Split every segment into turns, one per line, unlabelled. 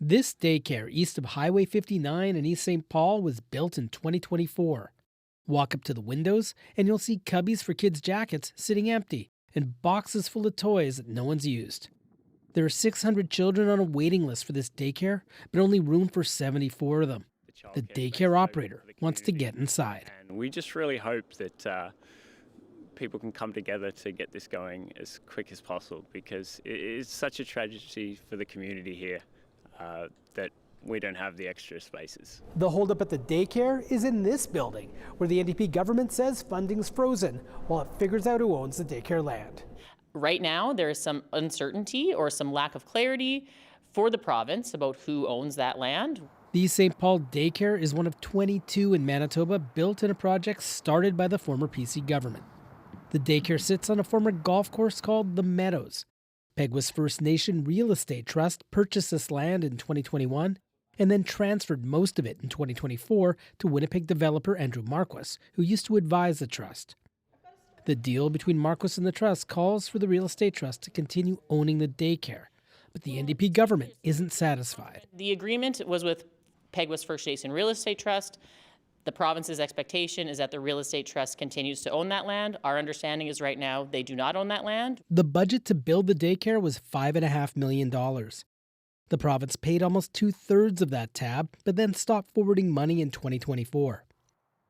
This daycare east of Highway 59 in East St. Paul was built in 2024. Walk up to the windows and you'll see cubbies for kids' jackets sitting empty and boxes full of toys that no one's used. There are 600 children on a waiting list for this daycare, but only room for 74 of them. The daycare operator wants to get inside.
And we just really hope that people can come together to get this going as quick as possible, because it is such a tragedy for the community here that we don't have the extra spaces.
The holdup at the daycare is in this building, where the NDP government says funding's frozen while it figures out who owns the daycare land.
Right now, there is some uncertainty or some lack of clarity for the province about who owns that land.
The East St. Paul daycare is one of 22 in Manitoba built in a project started by the former PC government. The daycare sits on a former golf course called The Meadows. Peguis First Nation Real Estate Trust purchased this land in 2021 and then transferred most of it in 2024 to Winnipeg developer Andrew Marquis, who used to advise the trust. The deal between Marquis and the trust calls for the real estate trust to continue owning the daycare, but the NDP government isn't satisfied.
The agreement was with Peguis First Nation Real Estate Trust. The province's expectation is that the real estate trust continues to own that land. Our understanding is right now they do not own that land.
The budget to build the daycare was $5.5 million. The province paid almost 2/3 of that tab, but then stopped forwarding money in 2024.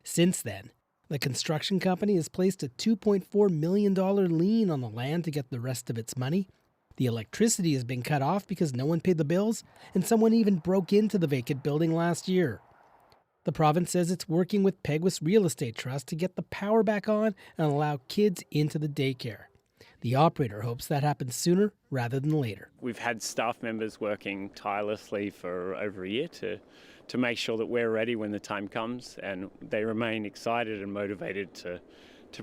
Since then, the construction company has placed a $2.4 million lien on the land to get the rest of its money. The electricity has been cut off because no one paid the bills, and someone even broke into the vacant building last year. The province says it's working with Peguis Real Estate Trust to get the power back on and allow kids into the daycare. The operator hopes that happens sooner rather than later.
We've had staff members working tirelessly for over a year to make sure that we're ready when the time comes, and they remain excited and motivated to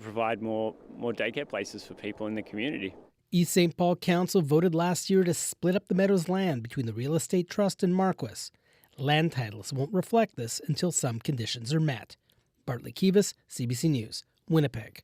provide more daycare places for people in the community.
East St. Paul Council voted last year to split up the Meadows land between the Real Estate Trust and Marquis. Land titles won't reflect this until some conditions are met. Bartley Kivas, CBC News, Winnipeg.